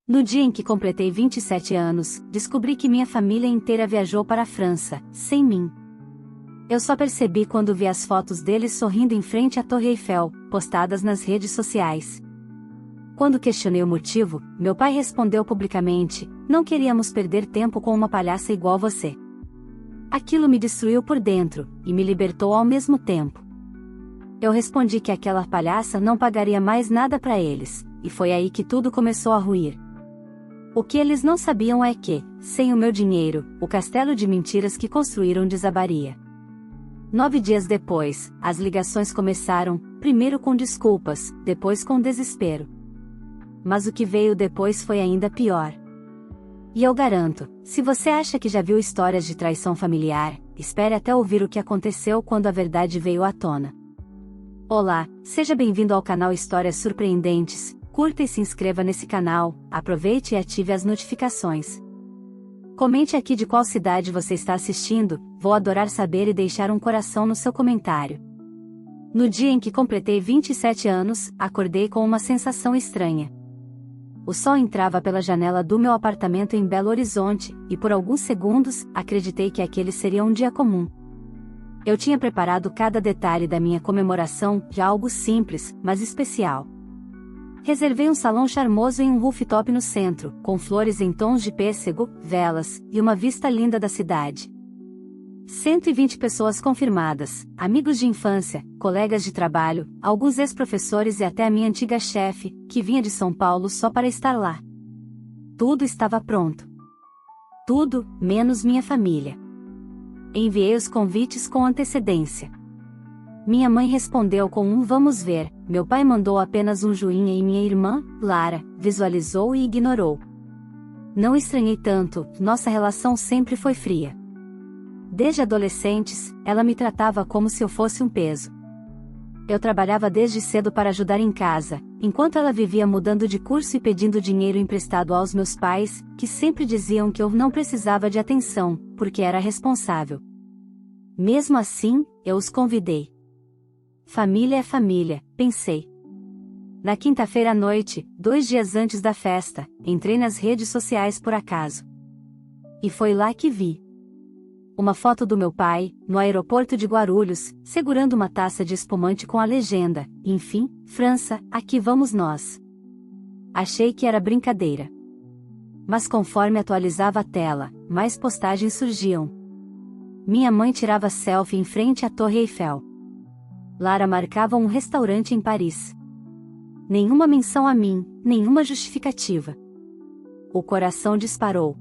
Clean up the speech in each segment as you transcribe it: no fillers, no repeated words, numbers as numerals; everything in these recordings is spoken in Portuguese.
No dia em que completei 27 anos, descobri que minha família inteira viajou para a França, sem mim. Eu só percebi quando vi as fotos deles sorrindo em frente à Torre Eiffel, postadas nas redes sociais. Quando questionei o motivo, meu pai respondeu publicamente: "Não queríamos perder tempo com uma palhaça igual você." Aquilo me destruiu por dentro, e me libertou ao mesmo tempo. Eu respondi que aquela palhaça não pagaria mais nada para eles, e foi aí que tudo começou a ruir. O que eles não sabiam é que, sem o meu dinheiro, o castelo de mentiras que construíram desabaria. 9 dias depois, as ligações começaram, primeiro com desculpas, depois com desespero. Mas o que veio depois foi ainda pior. E eu garanto, se você acha que já viu histórias de traição familiar, espere até ouvir o que aconteceu quando a verdade veio à tona. Olá, seja bem-vindo ao canal Histórias Surpreendentes. Curta e se inscreva nesse canal, aproveite e ative as notificações. Comente aqui de qual cidade você está assistindo, vou adorar saber e deixar um coração no seu comentário. No dia em que completei 27 anos, acordei com uma sensação estranha. O sol entrava pela janela do meu apartamento em Belo Horizonte, e por alguns segundos, acreditei que aquele seria um dia comum. Eu tinha preparado cada detalhe da minha comemoração de algo simples, mas especial. Reservei um salão charmoso em um rooftop no centro, com flores em tons de pêssego, velas, e uma vista linda da cidade. 120 pessoas confirmadas, amigos de infância, colegas de trabalho, alguns ex-professores e até a minha antiga chefe, que vinha de São Paulo só para estar lá. Tudo estava pronto. Tudo, menos minha família. Enviei os convites com antecedência. Minha mãe respondeu com um "vamos ver", meu pai mandou apenas um joinha e minha irmã, Lara, visualizou e ignorou. Não estranhei tanto, nossa relação sempre foi fria. Desde adolescentes, ela me tratava como se eu fosse um peso. Eu trabalhava desde cedo para ajudar em casa, enquanto ela vivia mudando de curso e pedindo dinheiro emprestado aos meus pais, que sempre diziam que eu não precisava de atenção, porque era responsável. Mesmo assim, eu os convidei. Família é família, pensei. Na quinta-feira à noite, 2 dias antes da festa, entrei nas redes sociais por acaso. E foi lá que vi uma foto do meu pai, no aeroporto de Guarulhos, segurando uma taça de espumante com a legenda: "Enfim, França, aqui vamos nós." Achei que era brincadeira. Mas conforme atualizava a tela, mais postagens surgiam. Minha mãe tirava selfie em frente à Torre Eiffel. Lara marcava um restaurante em Paris. Nenhuma menção a mim, nenhuma justificativa. O coração disparou.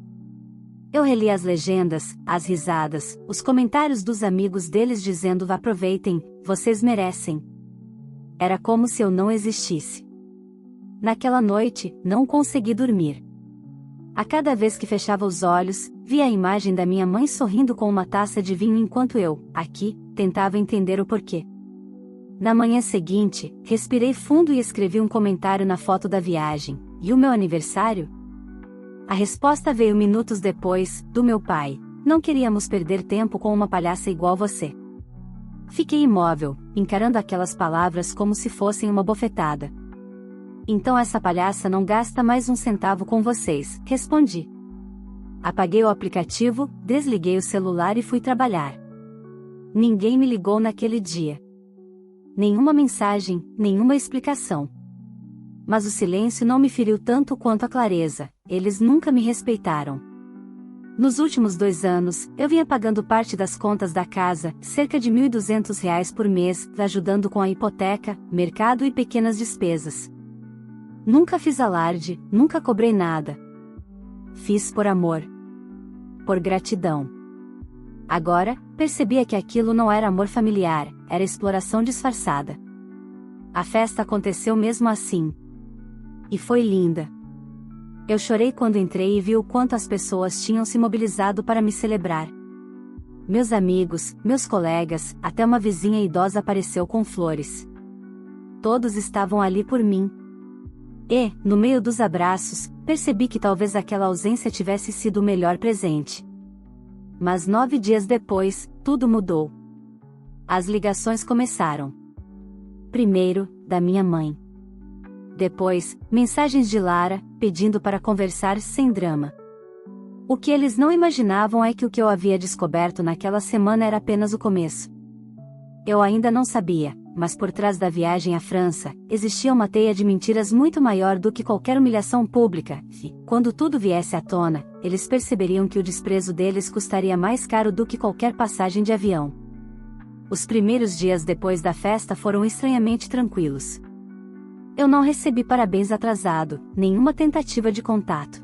Eu reli as legendas, as risadas, os comentários dos amigos deles dizendo: "Aproveitem, vocês merecem." Era como se eu não existisse. Naquela noite, não consegui dormir. A cada vez que fechava os olhos, via a imagem da minha mãe sorrindo com uma taça de vinho enquanto eu, aqui, tentava entender o porquê. Na manhã seguinte, respirei fundo e escrevi um comentário na foto da viagem: "E o meu aniversário?" A resposta veio minutos depois, do meu pai: "Não queríamos perder tempo com uma palhaça igual você." Fiquei imóvel, encarando aquelas palavras como se fossem uma bofetada. "Então essa palhaça não gasta mais um centavo com vocês", respondi. Apaguei o aplicativo, desliguei o celular e fui trabalhar. Ninguém me ligou naquele dia. Nenhuma mensagem, nenhuma explicação. Mas o silêncio não me feriu tanto quanto a clareza, eles nunca me respeitaram. Nos últimos 2 anos, eu vinha pagando parte das contas da casa, cerca de R$ 1.200 por mês, ajudando com a hipoteca, mercado e pequenas despesas. Nunca fiz alarde, nunca cobrei nada. Fiz por amor. Por gratidão. Agora, percebia que aquilo não era amor familiar, era exploração disfarçada. A festa aconteceu mesmo assim. E foi linda. Eu chorei quando entrei e vi o quanto as pessoas tinham se mobilizado para me celebrar. Meus amigos, meus colegas, até uma vizinha idosa apareceu com flores. Todos estavam ali por mim. E, no meio dos abraços, percebi que talvez aquela ausência tivesse sido o melhor presente. Mas 9 dias depois, tudo mudou. As ligações começaram. Primeiro, da minha mãe. Depois, mensagens de Lara, pedindo para conversar sem drama. O que eles não imaginavam é que o que eu havia descoberto naquela semana era apenas o começo. Eu ainda não sabia, mas por trás da viagem à França, existia uma teia de mentiras muito maior do que qualquer humilhação pública, e, quando tudo viesse à tona, eles perceberiam que o desprezo deles custaria mais caro do que qualquer passagem de avião. Os primeiros dias depois da festa foram estranhamente tranquilos. Eu não recebi parabéns atrasado, nenhuma tentativa de contato.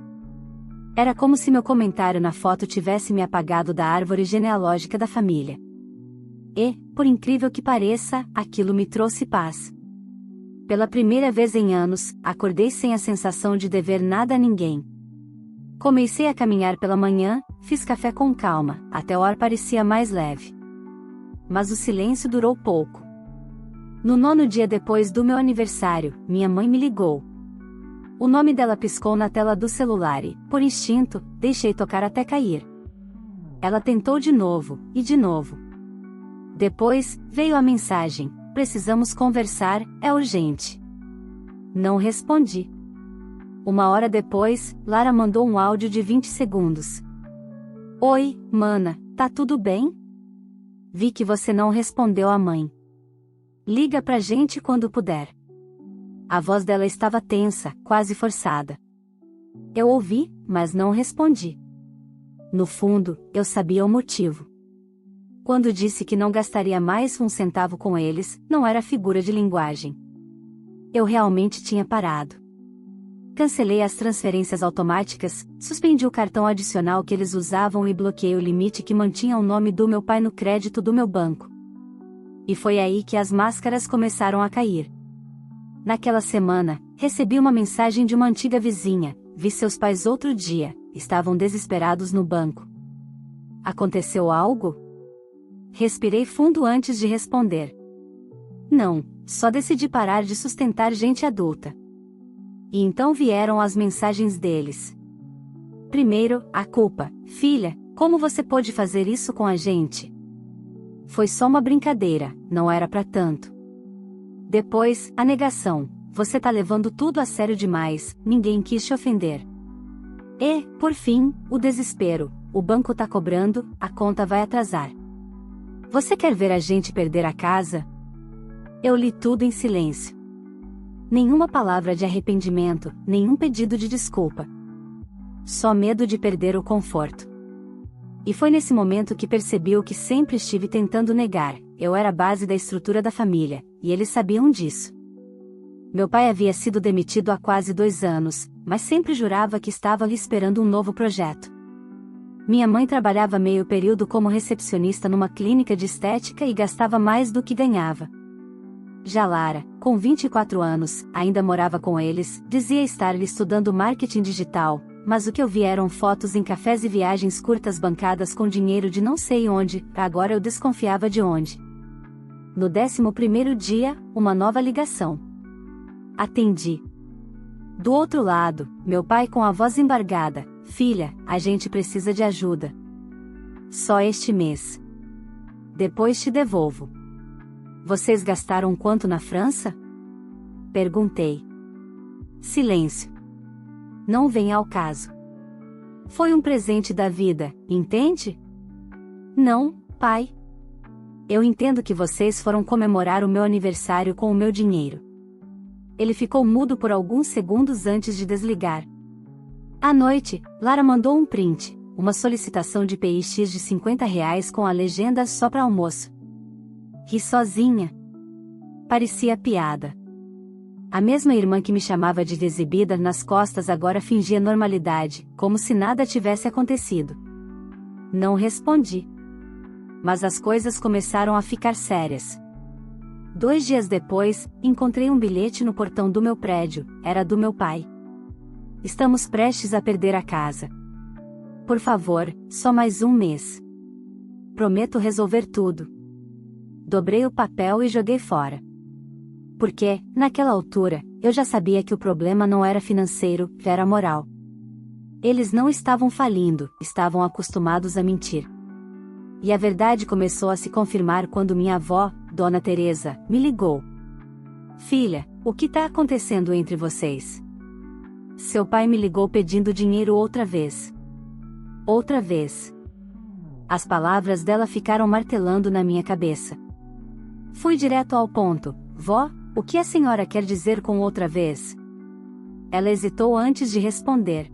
Era como se meu comentário na foto tivesse me apagado da árvore genealógica da família. E, por incrível que pareça, aquilo me trouxe paz. Pela primeira vez em anos, acordei sem a sensação de dever nada a ninguém. Comecei a caminhar pela manhã, fiz café com calma, até o ar parecia mais leve. Mas o silêncio durou pouco. No 9º dia depois do meu aniversário, minha mãe me ligou. O nome dela piscou na tela do celular e, por instinto, deixei tocar até cair. Ela tentou de novo, e de novo. Depois, veio a mensagem: precisamos conversar, é urgente. Não respondi. 1 hora depois, Lara mandou um áudio de 20 segundos. Oi, mana, tá tudo bem? Vi que você não respondeu à mãe. Liga pra gente quando puder. A voz dela estava tensa, quase forçada. Eu ouvi, mas não respondi. No fundo, eu sabia o motivo. Quando disse que não gastaria mais um centavo com eles, não era figura de linguagem. Eu realmente tinha parado. Cancelei as transferências automáticas, suspendi o cartão adicional que eles usavam e bloqueei o limite que mantinha o nome do meu pai no crédito do meu banco. E foi aí que as máscaras começaram a cair. Naquela semana, recebi uma mensagem de uma antiga vizinha: vi seus pais outro dia, estavam desesperados no banco. Aconteceu algo? Respirei fundo antes de responder. Não, só decidi parar de sustentar gente adulta. E então vieram as mensagens deles. Primeiro, a culpa: filha, como você pôde fazer isso com a gente? Foi só uma brincadeira, não era pra tanto. Depois, a negação: você tá levando tudo a sério demais, ninguém quis te ofender. E, por fim, o desespero: o banco tá cobrando, a conta vai atrasar. Você quer ver a gente perder a casa? Eu li tudo em silêncio. Nenhuma palavra de arrependimento, nenhum pedido de desculpa. Só medo de perder o conforto. E foi nesse momento que percebi o que sempre estive tentando negar: eu era a base da estrutura da família, e eles sabiam disso. Meu pai havia sido demitido há quase 2 anos, mas sempre jurava que estava lhe esperando um novo projeto. Minha mãe trabalhava meio período como recepcionista numa clínica de estética e gastava mais do que ganhava. Já Lara, com 24 anos, ainda morava com eles, dizia estar estudando marketing digital, mas o que eu vi eram fotos em cafés e viagens curtas bancadas com dinheiro de não sei onde, agora eu desconfiava de onde. No 11º dia, uma nova ligação. Atendi. Do outro lado, meu pai com a voz embargada: filha, a gente precisa de ajuda. Só este mês. Depois te devolvo. Vocês gastaram quanto na França? Perguntei. Silêncio. Não vem ao caso. Foi um presente da vida, entende? Não, pai. Eu entendo que vocês foram comemorar o meu aniversário com o meu dinheiro. Ele ficou mudo por alguns segundos antes de desligar. À noite, Lara mandou um print, uma solicitação de PIX de R$ 50 com a legenda só para almoço. Ri sozinha. Parecia piada. A mesma irmã que me chamava de exibida nas costas agora fingia normalidade, como se nada tivesse acontecido. Não respondi. Mas as coisas começaram a ficar sérias. 2 dias depois, encontrei um bilhete no portão do meu prédio, era do meu pai. Estamos prestes a perder a casa. Por favor, só mais um mês. Prometo resolver tudo. Dobrei o papel e joguei fora. Porque, naquela altura, eu já sabia que o problema não era financeiro, era moral. Eles não estavam falindo, estavam acostumados a mentir. E a verdade começou a se confirmar quando minha avó, Dona Teresa, me ligou. Filha, O que tá acontecendo entre vocês? Seu pai me ligou pedindo dinheiro outra vez. Outra vez. As palavras dela ficaram martelando na minha cabeça. Fui direto ao ponto. Vó, o que a senhora quer dizer com outra vez? Ela hesitou antes de responder.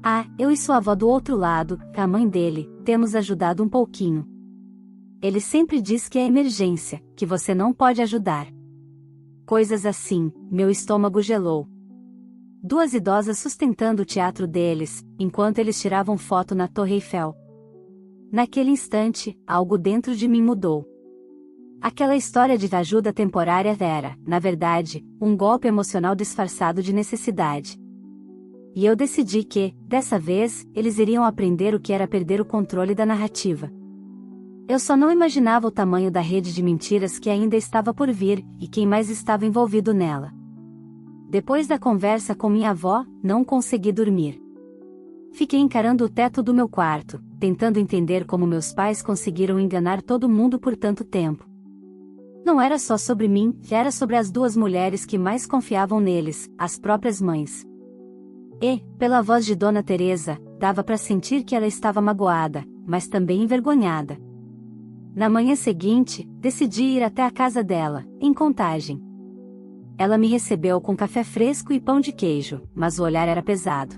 Ah, eu e sua avó do outro lado, a mãe dele, temos ajudado um pouquinho. Ele sempre diz que é emergência, que você não pode ajudar. Coisas assim, meu estômago gelou. Duas idosas sustentando o teatro deles, enquanto eles tiravam foto na Torre Eiffel. Naquele instante, algo dentro de mim mudou. Aquela história de ajuda temporária era, na verdade, um golpe emocional disfarçado de necessidade. E eu decidi que, dessa vez, eles iriam aprender o que era perder o controle da narrativa. Eu só não imaginava o tamanho da rede de mentiras que ainda estava por vir, e quem mais estava envolvido nela. Depois da conversa com minha avó, não consegui dormir. Fiquei encarando o teto do meu quarto, tentando entender como meus pais conseguiram enganar todo mundo por tanto tempo. Não era só sobre mim, era sobre as duas mulheres que mais confiavam neles, as próprias mães. E, pela voz de Dona Teresa, dava para sentir que ela estava magoada, mas também envergonhada. Na manhã seguinte, decidi ir até a casa dela, em Contagem. Ela me recebeu com café fresco e pão de queijo, mas o olhar era pesado.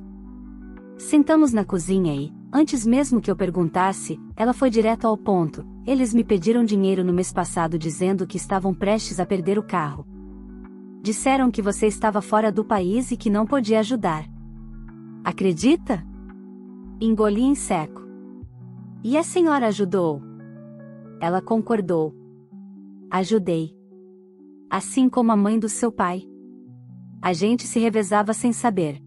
Sentamos na cozinha e, antes mesmo que eu perguntasse, ela foi direto ao ponto. Eles me pediram dinheiro no mês passado dizendo que estavam prestes a perder o carro. Disseram que você estava fora do país e que não podia ajudar. Acredita? Engoli em seco. E a senhora ajudou? Ela concordou. Ajudei. Assim como a mãe do seu pai. A gente se revezava sem saber.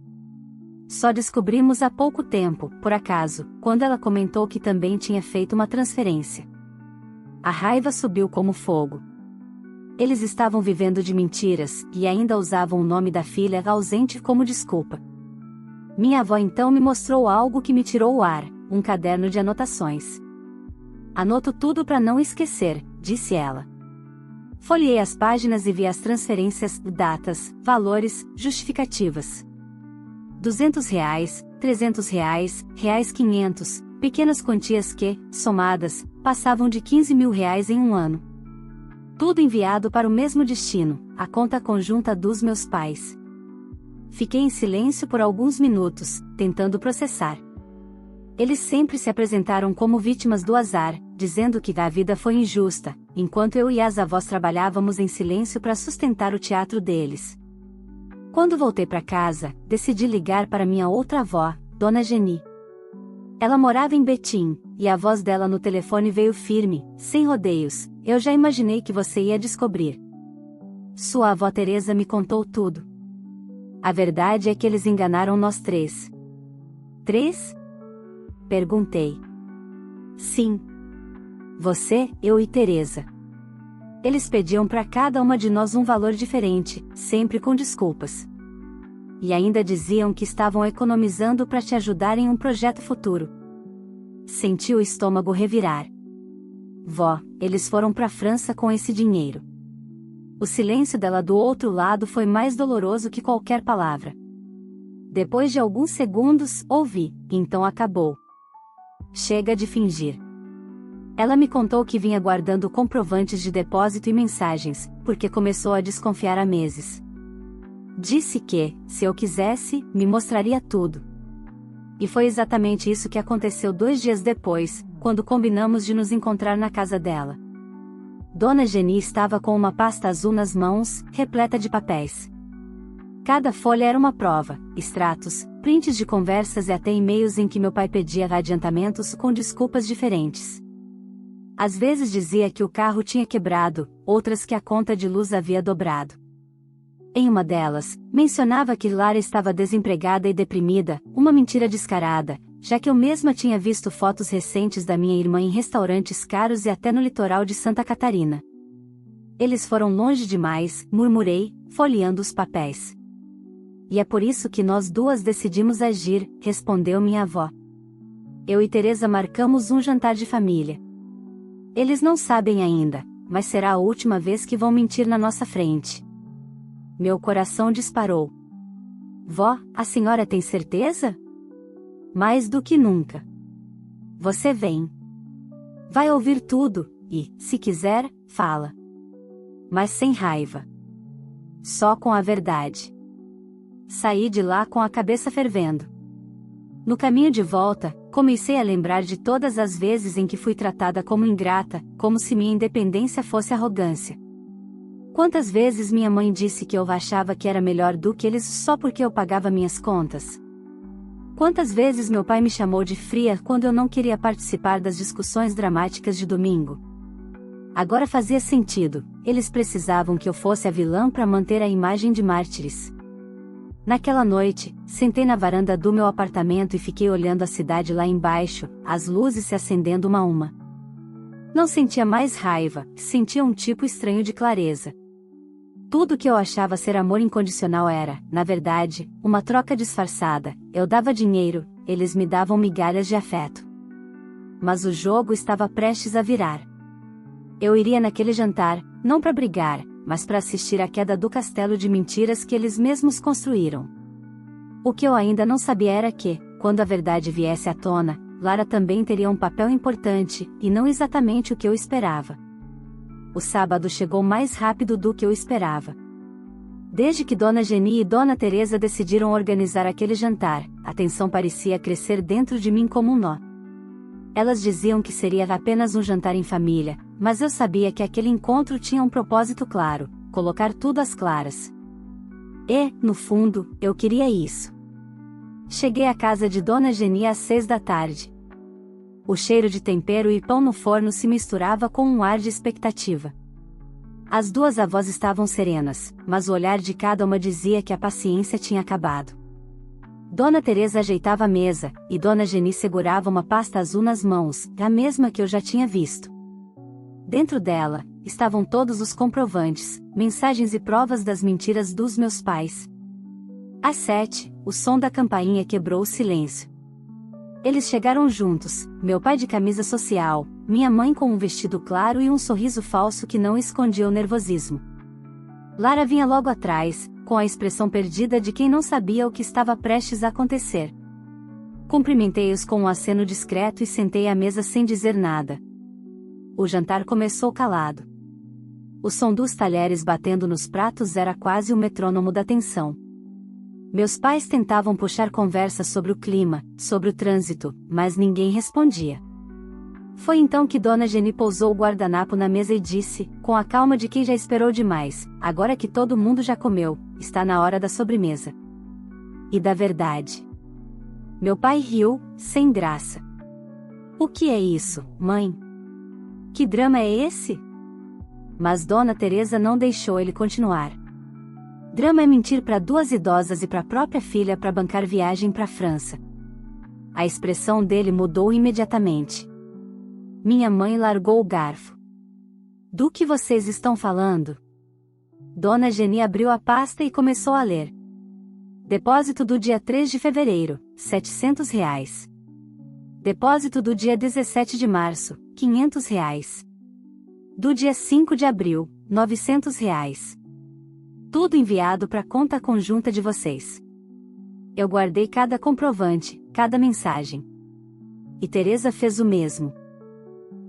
Só descobrimos há pouco tempo, por acaso, quando ela comentou que também tinha feito uma transferência. A raiva subiu como fogo. Eles estavam vivendo de mentiras, e ainda usavam o nome da filha ausente como desculpa. Minha avó então me mostrou algo que me tirou o ar, um caderno de anotações. Anoto tudo para não esquecer, disse ela. Folheei as páginas e vi as transferências, datas, valores, justificativas. R$ 200, R$ 300, R$500, pequenas quantias que, somadas, passavam de R$ 15.000 em um ano. Tudo enviado para o mesmo destino, a conta conjunta dos meus pais. Fiquei em silêncio por alguns minutos, tentando processar. Eles sempre se apresentaram como vítimas do azar, dizendo que a vida foi injusta, enquanto eu e as avós trabalhávamos em silêncio para sustentar o teatro deles. Quando voltei para casa, decidi ligar para minha outra avó, Dona Geni. Ela morava em Betim, e a voz dela no telefone veio firme, sem rodeios. Eu já imaginei que você ia descobrir. Sua avó Teresa me contou tudo. A verdade é que eles enganaram nós três. Três? Perguntei. Sim. Você, eu e Teresa. Eles pediam para cada uma de nós um valor diferente, sempre com desculpas. E ainda diziam que estavam economizando para te ajudar em um projeto futuro. Senti o estômago revirar. Vó, eles foram para a França com esse dinheiro. O silêncio dela do outro lado foi mais doloroso que qualquer palavra. Depois de alguns segundos, ouvi, então acabou. Chega de fingir. Ela me contou que vinha guardando comprovantes de depósito e mensagens, porque começou a desconfiar há meses. Disse que, se eu quisesse, me mostraria tudo. E foi exatamente isso que aconteceu 2 dias depois, quando combinamos de nos encontrar na casa dela. Dona Geni estava com uma pasta azul nas mãos, repleta de papéis. Cada folha era uma prova, extratos, prints de conversas e até e-mails em que meu pai pedia adiantamentos com desculpas diferentes. Às vezes dizia que o carro tinha quebrado, outras que a conta de luz havia dobrado. Em uma delas, mencionava que Lara estava desempregada e deprimida, uma mentira descarada, já que eu mesma tinha visto fotos recentes da minha irmã em restaurantes caros e até no litoral de Santa Catarina. Eles foram longe demais, murmurei, folheando os papéis. E é por isso que nós duas decidimos agir, respondeu minha avó. Eu e Teresa marcamos um jantar de família. Eles não sabem ainda, mas será a última vez que vão mentir na nossa frente. Meu coração disparou. Vó, a senhora tem certeza? Mais do que nunca. Você vem. Vai ouvir tudo, e, se quiser, fala. Mas sem raiva. Só com a verdade. Saí de lá com a cabeça fervendo. No caminho de volta, comecei a lembrar de todas as vezes em que fui tratada como ingrata, como se minha independência fosse arrogância. Quantas vezes minha mãe disse que eu achava que era melhor do que eles só porque eu pagava minhas contas? Quantas vezes meu pai me chamou de fria quando eu não queria participar das discussões dramáticas de domingo? Agora fazia sentido, eles precisavam que eu fosse a vilã para manter a imagem de mártires. Naquela noite, sentei na varanda do meu apartamento e fiquei olhando a cidade lá embaixo, as luzes se acendendo uma a uma. Não sentia mais raiva, sentia um tipo estranho de clareza. Tudo que eu achava ser amor incondicional era, na verdade, uma troca disfarçada. Eu dava dinheiro, eles me davam migalhas de afeto. Mas o jogo estava prestes a virar. Eu iria naquele jantar, não para brigar, mas para assistir à queda do castelo de mentiras que eles mesmos construíram. O que eu ainda não sabia era que, quando a verdade viesse à tona, Lara também teria um papel importante, e não exatamente o que eu esperava. O sábado chegou mais rápido do que eu esperava. Desde que Dona Geni e Dona Teresa decidiram organizar aquele jantar, a tensão parecia crescer dentro de mim como um nó. Elas diziam que seria apenas um jantar em família, mas eu sabia que aquele encontro tinha um propósito claro: colocar tudo às claras. E, no fundo, eu queria isso. Cheguei à casa de Dona Geni às 6 da tarde. O cheiro de tempero e pão no forno se misturava com um ar de expectativa. As duas avós estavam serenas, mas o olhar de cada uma dizia que a paciência tinha acabado. Dona Teresa ajeitava a mesa, e Dona Geni segurava uma pasta azul nas mãos, a mesma que eu já tinha visto. Dentro dela, estavam todos os comprovantes, mensagens e provas das mentiras dos meus pais. Às 7, o som da campainha quebrou o silêncio. Eles chegaram juntos, meu pai de camisa social, minha mãe com um vestido claro e um sorriso falso que não escondia o nervosismo. Lara vinha logo atrás, com a expressão perdida de quem não sabia o que estava prestes a acontecer. Cumprimentei-os com um aceno discreto e sentei à mesa sem dizer nada. O jantar começou calado. O som dos talheres batendo nos pratos era quase o metrônomo da tensão. Meus pais tentavam puxar conversa sobre o clima, sobre o trânsito, mas ninguém respondia. Foi então que Dona Geni pousou o guardanapo na mesa e disse, com a calma de quem já esperou demais: agora que todo mundo já comeu, está na hora da sobremesa. E da verdade. Meu pai riu, sem graça. O que é isso, mãe? Que drama é esse? Mas Dona Teresa não deixou ele continuar. Drama é mentir para duas idosas e para a própria filha para bancar viagem para a França. A expressão dele mudou imediatamente. Minha mãe largou o garfo. Do que vocês estão falando? Dona Geni abriu a pasta e começou a ler. Depósito do dia 3 de fevereiro, R$ 700. Depósito do dia 17 de março, R$ 500. Do dia 5 de abril, R$ 900. Tudo enviado para a conta conjunta de vocês. Eu guardei cada comprovante, cada mensagem. E Teresa fez o mesmo.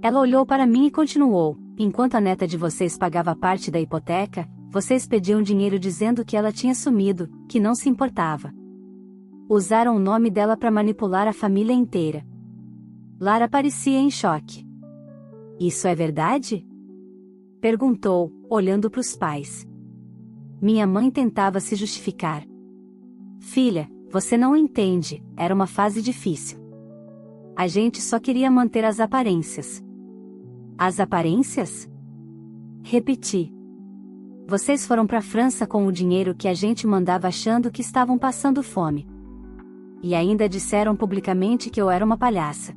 Ela olhou para mim e continuou: enquanto a neta de vocês pagava parte da hipoteca, vocês pediam dinheiro dizendo que ela tinha sumido, que não se importava. Usaram o nome dela para manipular a família inteira. Lara parecia em choque. Isso é verdade? Perguntou, olhando para os pais. Minha mãe tentava se justificar. Filha, você não entende, era uma fase difícil. A gente só queria manter as aparências. As aparências? Repeti. Vocês foram para a França com o dinheiro que a gente mandava achando que estavam passando fome. E ainda disseram publicamente que eu era uma palhaça.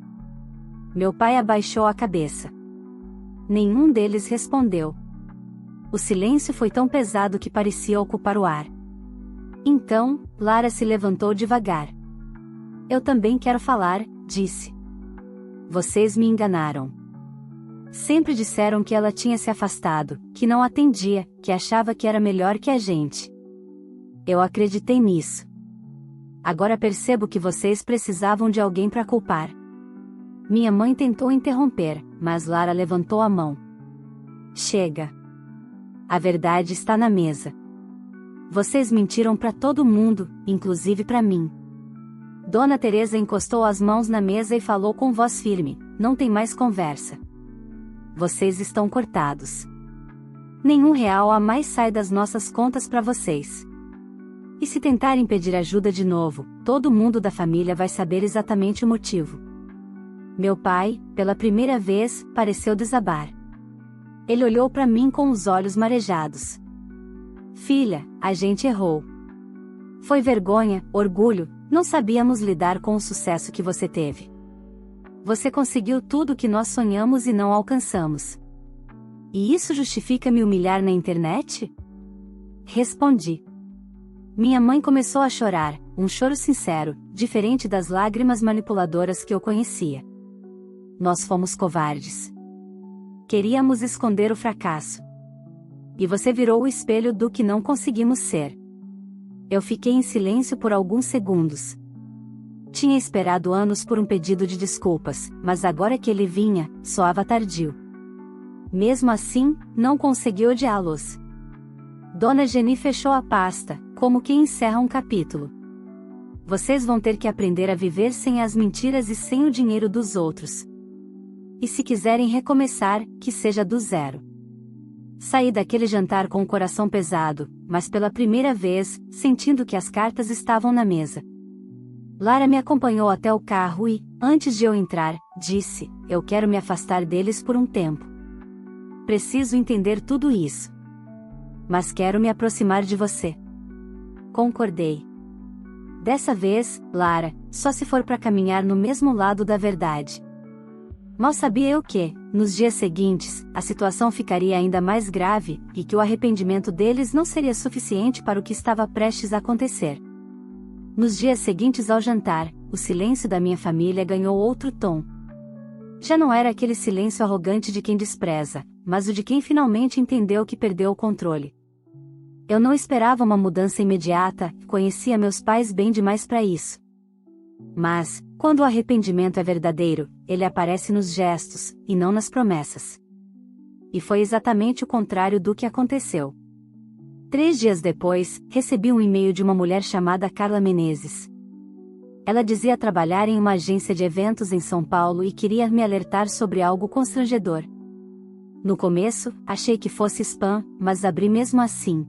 Meu pai abaixou a cabeça. Nenhum deles respondeu. O silêncio foi tão pesado que parecia ocupar o ar. Então, Lara se levantou devagar. Eu também quero falar, disse. Vocês me enganaram. Sempre disseram que ela tinha se afastado, que não atendia, que achava que era melhor que a gente. Eu acreditei nisso. Agora percebo que vocês precisavam de alguém para culpar. Minha mãe tentou interromper, mas Lara levantou a mão. Chega. A verdade está na mesa. Vocês mentiram para todo mundo, inclusive para mim. Dona Teresa encostou as mãos na mesa e falou com voz firme: não tem mais conversa. Vocês estão cortados. Nenhum real a mais sai das nossas contas para vocês. E se tentarem pedir ajuda de novo, todo mundo da família vai saber exatamente o motivo. Meu pai, pela primeira vez, pareceu desabar. Ele olhou para mim com os olhos marejados. Filha, a gente errou. Foi vergonha, orgulho, não sabíamos lidar com o sucesso que você teve. Você conseguiu tudo o que nós sonhamos e não alcançamos. E isso justifica me humilhar na internet? Respondi. Minha mãe começou a chorar, um choro sincero, diferente das lágrimas manipuladoras que eu conhecia. Nós fomos covardes. Queríamos esconder o fracasso. E você virou o espelho do que não conseguimos ser. Eu fiquei em silêncio por alguns segundos. Tinha esperado anos por um pedido de desculpas, mas agora que ele vinha, soava tardio. Mesmo assim, não consegui odiá-los. Dona Geni fechou a pasta, como quem encerra um capítulo. Vocês vão ter que aprender a viver sem as mentiras e sem o dinheiro dos outros. E se quiserem recomeçar, que seja do zero. Saí daquele jantar com o coração pesado, mas pela primeira vez, sentindo que as cartas estavam na mesa. Lara me acompanhou até o carro e, antes de eu entrar, disse: eu quero me afastar deles por um tempo. Preciso entender tudo isso. Mas quero me aproximar de você. Concordei. Dessa vez, Lara, só se for para caminhar no mesmo lado da verdade. Mal sabia eu que, nos dias seguintes, a situação ficaria ainda mais grave, e que o arrependimento deles não seria suficiente para o que estava prestes a acontecer. Nos dias seguintes ao jantar, o silêncio da minha família ganhou outro tom. Já não era aquele silêncio arrogante de quem despreza, mas o de quem finalmente entendeu que perdeu o controle. Eu não esperava uma mudança imediata, conhecia meus pais bem demais para isso. Mas, quando o arrependimento é verdadeiro, ele aparece nos gestos, e não nas promessas. E foi exatamente o contrário do que aconteceu. 3 dias depois, recebi um e-mail de uma mulher chamada Carla Menezes. Ela dizia trabalhar em uma agência de eventos em São Paulo e queria me alertar sobre algo constrangedor. No começo, achei que fosse spam, mas abri mesmo assim.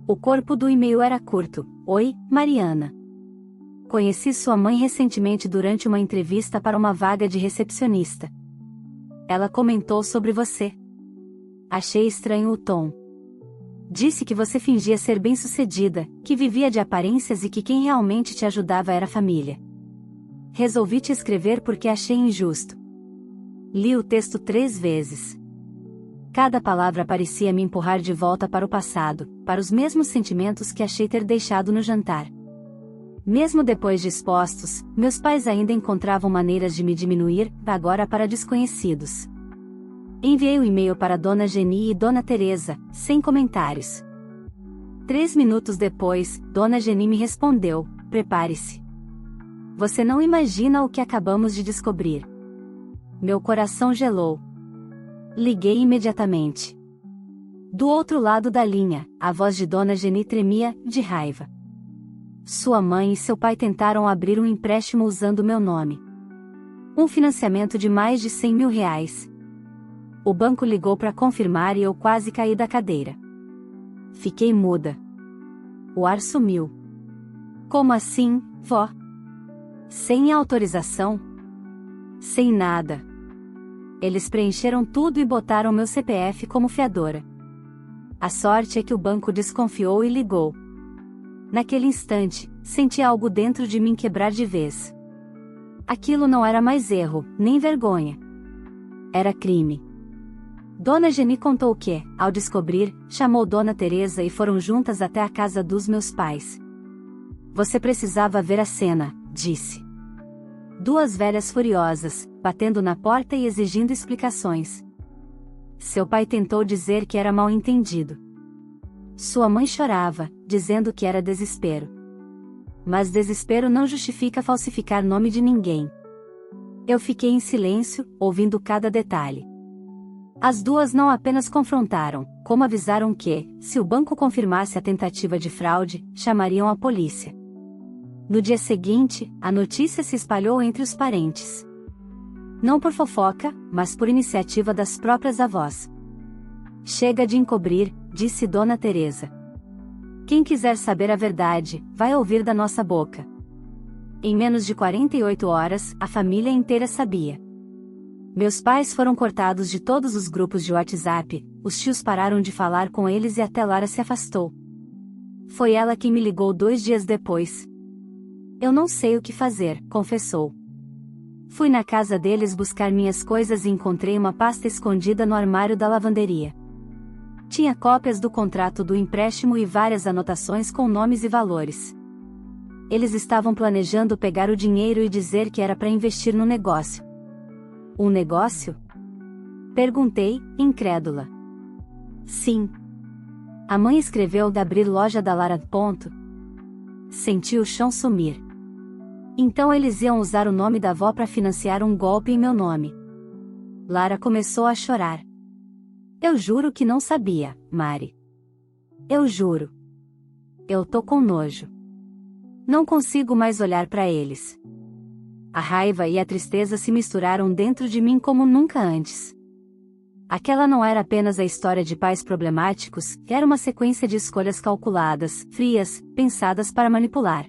O corpo do e-mail era curto: Oi, Mariana. Conheci sua mãe recentemente durante uma entrevista para uma vaga de recepcionista. Ela comentou sobre você. Achei estranho o tom. Disse que você fingia ser bem-sucedida, que vivia de aparências e que quem realmente te ajudava era a família. Resolvi te escrever porque achei injusto. Li o texto 3 vezes. Cada palavra parecia me empurrar de volta para o passado, para os mesmos sentimentos que achei ter deixado no jantar. Mesmo depois de expostos, meus pais ainda encontravam maneiras de me diminuir, agora para desconhecidos. Enviei o e-mail para Dona Geni e Dona Teresa, sem comentários. 3 minutos depois, Dona Geni me respondeu: prepare-se. Você não imagina o que acabamos de descobrir. Meu coração gelou. Liguei imediatamente. Do outro lado da linha, a voz de Dona Geni tremia, de raiva. Sua mãe e seu pai tentaram abrir um empréstimo usando meu nome. Um financiamento de mais de R$100 mil. O banco ligou para confirmar e eu quase caí da cadeira. Fiquei muda. O ar sumiu. Como assim, vó? Sem autorização? Sem nada. Eles preencheram tudo e botaram meu CPF como fiadora. A sorte é que o banco desconfiou e ligou. Naquele instante, senti algo dentro de mim quebrar de vez. Aquilo não era mais erro, nem vergonha. Era crime. Dona Geni contou que, ao descobrir, chamou Dona Teresa e foram juntas até a casa dos meus pais. Você precisava ver a cena, disse. 2 velhas furiosas, batendo na porta e exigindo explicações. Seu pai tentou dizer que era mal entendido. Sua mãe chorava, dizendo que era desespero. Mas desespero não justifica falsificar nome de ninguém. Eu fiquei em silêncio, ouvindo cada detalhe. As duas não apenas confrontaram, como avisaram que, se o banco confirmasse a tentativa de fraude, chamariam a polícia. No dia seguinte, a notícia se espalhou entre os parentes. Não por fofoca, mas por iniciativa das próprias avós. Chega de encobrir, disse Dona Teresa. Quem quiser saber a verdade, vai ouvir da nossa boca. Em menos de 48 horas, a família inteira sabia. Meus pais foram cortados de todos os grupos de WhatsApp, os tios pararam de falar com eles e até Lara se afastou. Foi ela quem me ligou 2 dias depois. Eu não sei o que fazer, confessou. Fui na casa deles buscar minhas coisas e encontrei uma pasta escondida no armário da lavanderia. Tinha cópias do contrato do empréstimo e várias anotações com nomes e valores. Eles estavam planejando pegar o dinheiro e dizer que era para investir no negócio. Um negócio? Perguntei, incrédula. Sim. A mãe escreveu de abrir loja da Lara. Senti o chão sumir. Então eles iam usar o nome da avó para financiar um golpe em meu nome. Lara começou a chorar. Eu juro que não sabia, Mari. Eu juro. Eu tô com nojo. Não consigo mais olhar para eles. A raiva e a tristeza se misturaram dentro de mim como nunca antes. Aquela não era apenas a história de pais problemáticos, era uma sequência de escolhas calculadas, frias, pensadas para manipular.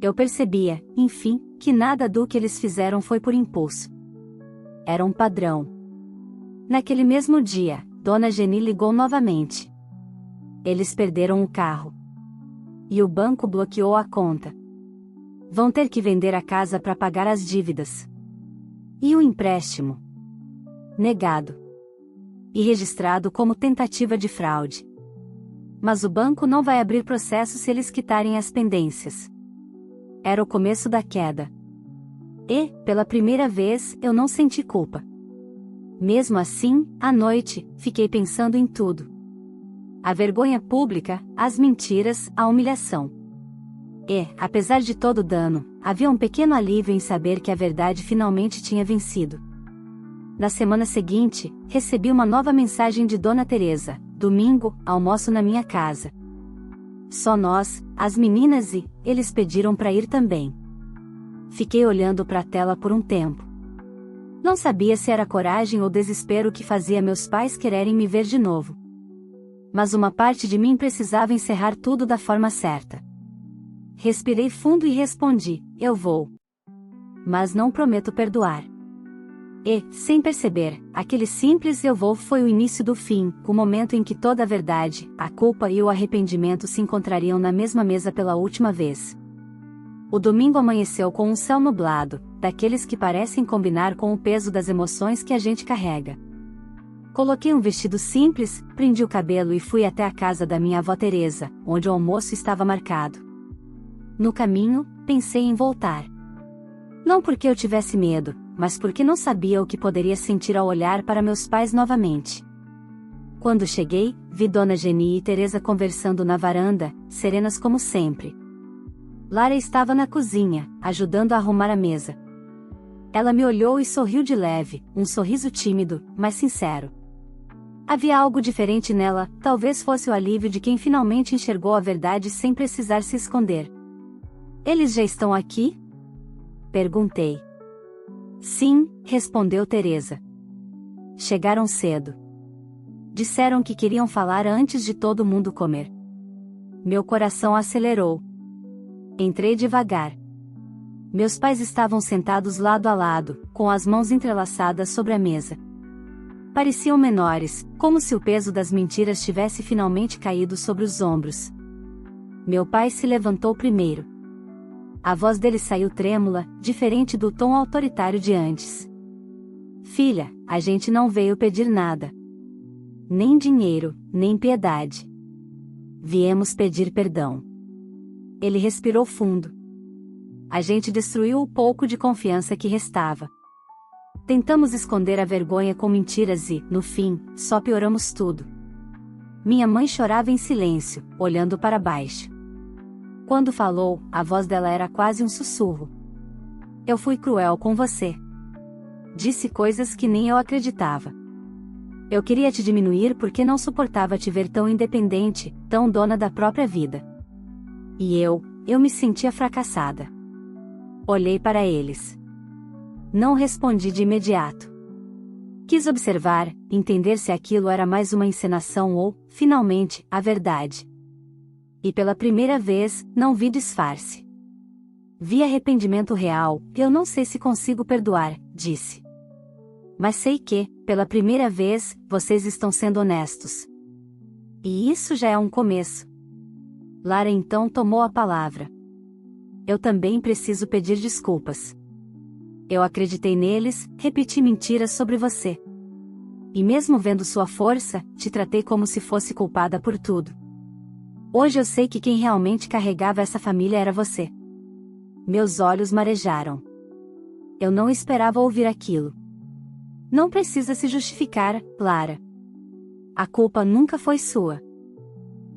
Eu percebia, enfim, que nada do que eles fizeram foi por impulso. Era um padrão. Naquele mesmo dia, Dona Geni ligou novamente. Eles perderam o carro. E o banco bloqueou a conta. Vão ter que vender a casa para pagar as dívidas. E o empréstimo? Negado. E registrado como tentativa de fraude. Mas o banco não vai abrir processo se eles quitarem as pendências. Era o começo da queda. E, pela primeira vez, eu não senti culpa. Mesmo assim, à noite, fiquei pensando em tudo. A vergonha pública, as mentiras, a humilhação. E, apesar de todo o dano, havia um pequeno alívio em saber que a verdade finalmente tinha vencido. Na semana seguinte, recebi uma nova mensagem de Dona Teresa. Domingo, almoço na minha casa. Só nós, as meninas e, eles pediram para ir também. Fiquei olhando para a tela por um tempo. Não sabia se era coragem ou desespero que fazia meus pais quererem me ver de novo. Mas uma parte de mim precisava encerrar tudo da forma certa. Respirei fundo e respondi, eu vou. Mas não prometo perdoar. E, sem perceber, aquele simples eu vou foi o início do fim, o momento em que toda a verdade, a culpa e o arrependimento se encontrariam na mesma mesa pela última vez. O domingo amanheceu com um céu nublado, daqueles que parecem combinar com o peso das emoções que a gente carrega. Coloquei um vestido simples, prendi o cabelo e fui até a casa da minha avó Teresa, onde o almoço estava marcado. No caminho, pensei em voltar. Não porque eu tivesse medo, mas porque não sabia o que poderia sentir ao olhar para meus pais novamente. Quando cheguei, vi Dona Geni e Teresa conversando na varanda, serenas como sempre. Lara estava na cozinha, ajudando a arrumar a mesa. Ela me olhou e sorriu de leve, um sorriso tímido, mas sincero. Havia algo diferente nela, talvez fosse o alívio de quem finalmente enxergou a verdade sem precisar se esconder. Eles já estão aqui? Perguntei. Sim, respondeu Teresa. Chegaram cedo. Disseram que queriam falar antes de todo mundo comer. Meu coração acelerou. Entrei devagar. Meus pais estavam sentados lado a lado, com as mãos entrelaçadas sobre a mesa. Pareciam menores, como se o peso das mentiras tivesse finalmente caído sobre os ombros. Meu pai se levantou primeiro. A voz dele saiu trêmula, diferente do tom autoritário de antes. Filha, a gente não veio pedir nada. Nem dinheiro, nem piedade. Viemos pedir perdão. Ele respirou fundo. A gente destruiu o pouco de confiança que restava. Tentamos esconder a vergonha com mentiras e, no fim, só pioramos tudo. Minha mãe chorava em silêncio, olhando para baixo. Quando falou, a voz dela era quase um sussurro. Eu fui cruel com você. Disse coisas que nem eu acreditava. Eu queria te diminuir porque não suportava te ver tão independente, tão dona da própria vida. E eu me sentia fracassada. Olhei para eles. Não respondi de imediato. Quis observar, entender se aquilo era mais uma encenação ou, finalmente, a verdade. E pela primeira vez, não vi disfarce. Vi arrependimento real. Eu não sei se consigo perdoar, disse. Mas sei que, pela primeira vez, vocês estão sendo honestos. E isso já é um começo. Lara então tomou a palavra. Eu também preciso pedir desculpas. Eu acreditei neles, repeti mentiras sobre você. E mesmo vendo sua força, te tratei como se fosse culpada por tudo. Hoje eu sei que quem realmente carregava essa família era você. Meus olhos marejaram. Eu não esperava ouvir aquilo. Não precisa se justificar, Lara. A culpa nunca foi sua.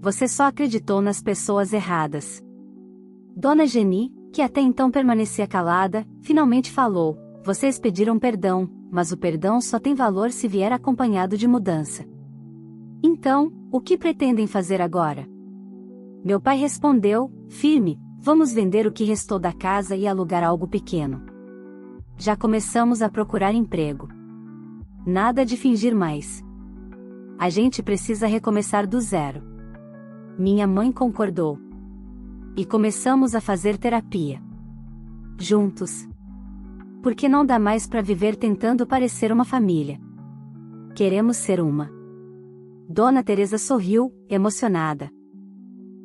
Você só acreditou nas pessoas erradas. Dona Geni, que até então permanecia calada, finalmente falou: vocês pediram perdão, mas o perdão só tem valor se vier acompanhado de mudança. Então, o que pretendem fazer agora? Meu pai respondeu, firme: vamos vender o que restou da casa e alugar algo pequeno. Já começamos a procurar emprego. Nada de fingir mais. A gente precisa recomeçar do zero. Minha mãe concordou. E começamos a fazer terapia. Juntos. Porque não dá mais para viver tentando parecer uma família. Queremos ser uma. Dona Teresa sorriu, emocionada.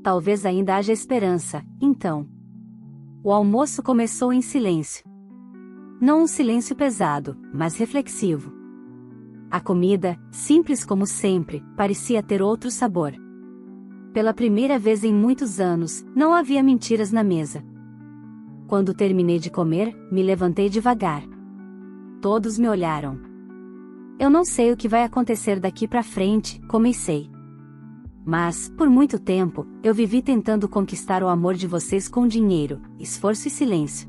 Talvez ainda haja esperança, então. O almoço começou em silêncio. Não um silêncio pesado, mas reflexivo. A comida, simples como sempre, parecia ter outro sabor. Pela primeira vez em muitos anos, não havia mentiras na mesa. Quando terminei de comer, me levantei devagar. Todos me olharam. Eu não sei o que vai acontecer daqui pra frente, comecei. Mas, por muito tempo, eu vivi tentando conquistar o amor de vocês com dinheiro, esforço e silêncio.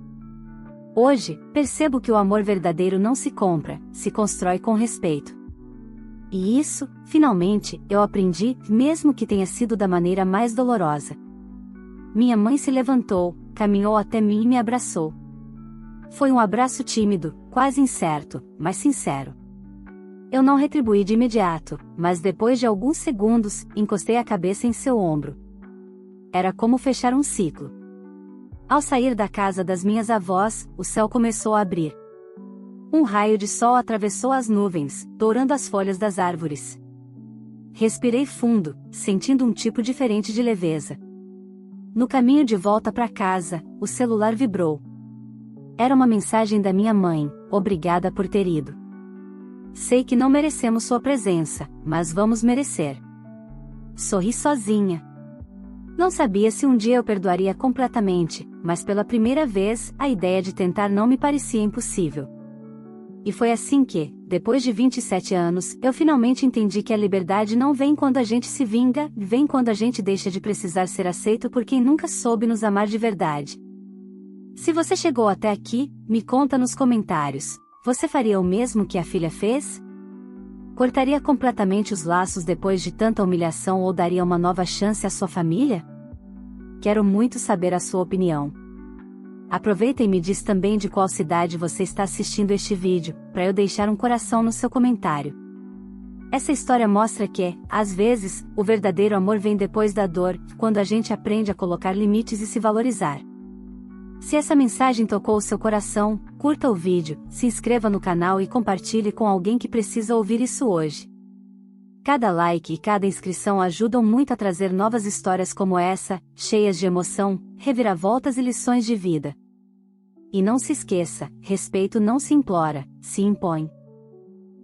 Hoje, percebo que o amor verdadeiro não se compra, se constrói com respeito. E isso, finalmente, eu aprendi, mesmo que tenha sido da maneira mais dolorosa. Minha mãe se levantou, caminhou até mim e me abraçou. Foi um abraço tímido, quase incerto, mas sincero. Eu não retribuí de imediato, mas depois de alguns segundos, encostei a cabeça em seu ombro. Era como fechar um ciclo. Ao sair da casa das minhas avós, o céu começou a abrir. Um raio de sol atravessou as nuvens, dourando as folhas das árvores. Respirei fundo, sentindo um tipo diferente de leveza. No caminho de volta para casa, o celular vibrou. Era uma mensagem da minha mãe: obrigada por ter ido. Sei que não merecemos sua presença, mas vamos merecer. Sorri sozinha. Não sabia se um dia eu perdoaria completamente, mas pela primeira vez, a ideia de tentar não me parecia impossível. E foi assim que, depois de 27 anos, eu finalmente entendi que a liberdade não vem quando a gente se vinga, vem quando a gente deixa de precisar ser aceito por quem nunca soube nos amar de verdade. Se você chegou até aqui, me conta nos comentários: você faria o mesmo que a filha fez? Cortaria completamente os laços depois de tanta humilhação ou daria uma nova chance à sua família? Quero muito saber a sua opinião. Aproveita e me diz também de qual cidade você está assistindo este vídeo, para eu deixar um coração no seu comentário. Essa história mostra que, às vezes, o verdadeiro amor vem depois da dor, quando a gente aprende a colocar limites e se valorizar. Se essa mensagem tocou o seu coração, curta o vídeo, se inscreva no canal e compartilhe com alguém que precisa ouvir isso hoje. Cada like e cada inscrição ajudam muito a trazer novas histórias como essa, cheias de emoção, reviravoltas e lições de vida. E não se esqueça, respeito não se implora, se impõe.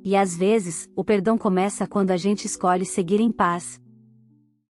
E às vezes, o perdão começa quando a gente escolhe seguir em paz,